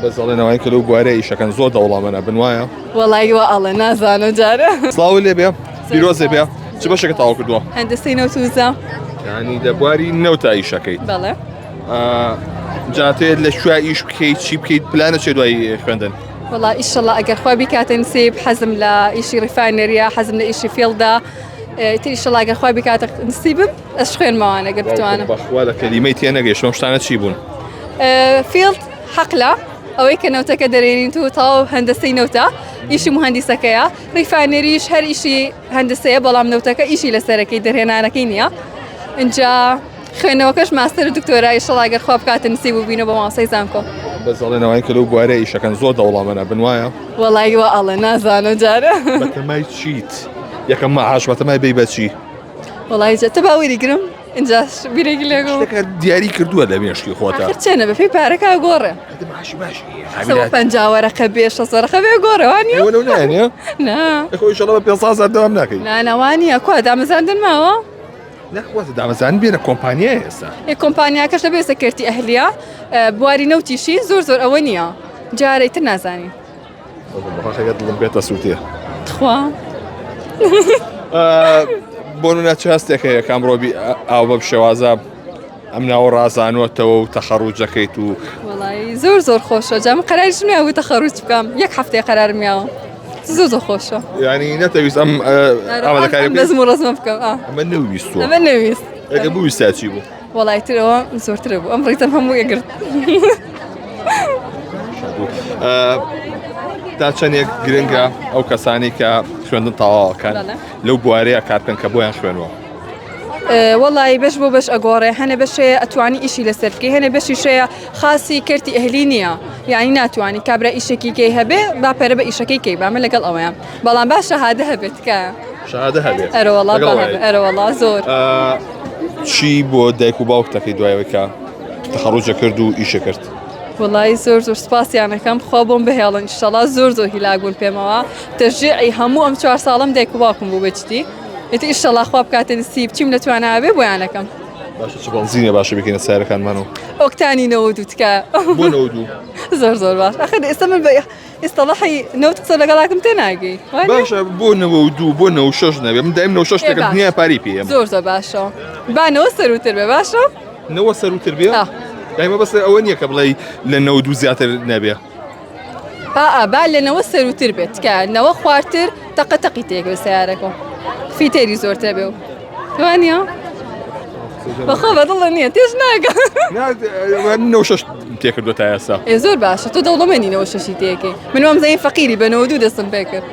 بس ئەڵێنەوەی کە لەو بوارە ئیشەکەن زۆر دەوڵەمەە بنوایە وەڵی وە ئەڵێ نازانم جارە سڵاو لێ بێ پیرۆزێ بێ چ بەشێکە تاوا کردووە هەندسەی نەوتوزە ینی دەبواری نەوتە ئیشەکەیت بەڵێ جاتێت لە شوێ ئیش بکەیت چی بکەیت پلانە چێ دوای خوێندن وەڵا ئیشەڵا ئەگەر خوا بیکاتە نسیب حەزم لە ئیشی ڕیفانەریە حەزم لە ئیشی فێڵدا تر ئیشەڵا ئەگەر خوا بیکاتە نسیبم ئەش خوێنمەوانە گەر بتوانم بەخوا لە کەلیمەی تێ نەگەیشتم شتانە چی بوون فیلد حەقلا ئەوەی کە نەوتەکە دەرێنین تو تاو هەندسەی نەوتە ئیشی مهندسەکەیە ڕیفانەریش هەر ئیشی هەندسەیە بەڵام نەوتەکە ئیشی لەسەرەکەی دەرهێنانەکەی نییە اینجا خوێنەوەکەش ماستەر دکتۆرا ئیشەڵا ئەگەر خوا بکاتە نسیب و بینە بە ماسەی زانکۆ بەس ئەڵێنەوەی کە لەو بوارە ئیشەکەن زۆر دەوڵەمەە بنوایە وەڵی وە ئەڵێ نازانم جارە بەتەمای چیت یەکەم مەعاش بەتەمای بەی بەچی وەڵی جە تە باوەری گرم اینجاش بیرێکی لێگۆ دیاری کردووە لە مێشکی خۆتە چێنە بەپی پارەکە گۆڕێ پەنجاوەرەکە بێ شەسەرەخە بێ گۆڕەوانی نانێ نا خۆیشەڵە بە 500 دەوام ناکەی نانەوانیە کوا دامەزاندن ماوە نەخوازە دامەزان بێنە کۆمپانیای ئێستا کۆمپانیاکەش لەبێ سەکرتی ئەهلیە بواری نەوتیشی زۆر زۆر ئەوە نییە جارەیتر نازانی دڵم بێتە سووتێ خوا بۆ نە چ هەستێک هەیە کامڕۆبی ئاو بە شێوازە ئەم ناوە ڕازانوەتەوە و تەخەڕوجەکەیت و وڵی زۆر زۆر خۆشە جام قەراریش میاوە تەخەڕوج بکەم یەک هەفتەیە قەرار میاوە زۆر خۆشە ینی نەتەویست ئەم ئامادەکاری بەزم و ڕزمە بکەم ئەمە نەویستوە ئەمە نەویست ئەگە بوویستا چی بوو وڵی ترەوە زۆرترە بوو ئەم ڕێتەم هەموو ئەگرت تا چەندێک گرنگە ئەو کەسانی کە خوێندن تەواوەکەن لەو بوارەیە کار بکەن کە بۆیان خوێنەوە وەڵی بەش بۆ بەش ئەگۆڕێ هەنە بەشەیە ئەتوانی ئیشی لەسەر بکەی هەنە بەشی شەیە خاصی کردی ئەهلی نییە یعنی ناتوانانی کابرا ئیشێکی کەی هەبێ باپەرە بە ئیشەکەی کەی بامە لەگەڵ ئەوەیان بەڵام باش شەهادە هەبێت کە شەهادە هەبێت ئەرەوەڵا ئەرەوەڵا زۆر چی بۆ دایک و باوکتەکەی دوایەوەی کە تەخەڕوجە کرد و ئیشە کرد وڵی زۆر زۆر سپاسیانەکەم خوا بۆم بهێڵن ئینشەڵا زۆر زۆر هیلاگون پێمەوە تەشجیعی هەموو ئەم 4 ساڵم دایک و باوکم بوو بەچتی ئێتی ئینشەڵا خوا بکاتە نسیب چیم نەتوانابێ بۆیانەکەم باشە چ بەنزینە باشە بکەینە سیارەکانمانەوە ئۆکتانی 92 تکە بۆ 92 زۆر زۆر باش ئەخر ئێستا من بە ئێستەڵەحی نەوت قسە لەگەڵاکم تێناگەی باشە بۆ 92 بۆ 96 نەبێ من دایم 96 دەکەم دنیا پاری پێم زۆر زۆر باشە بانەوە سەروتر بێ باشە نەوە سەروتر بێ دایمە بەس ئەوە نییە کە بڵێ لە 92 زیاتر نەبێ با لەنەوە سەروتر بێت کە نەوە خواردتر تەقەتەقی تێک بە سیارەکە فیتێری زۆرتر بێ و وانە بەخۆ بەدڵە نییە تێش ناگە 96 تێکردو تا ئێستا زۆر باشە تۆ دەوڵەمەندینەوە شەشی تێکەی من وام زەین فەقیری بە 92 دەستم پێ کرد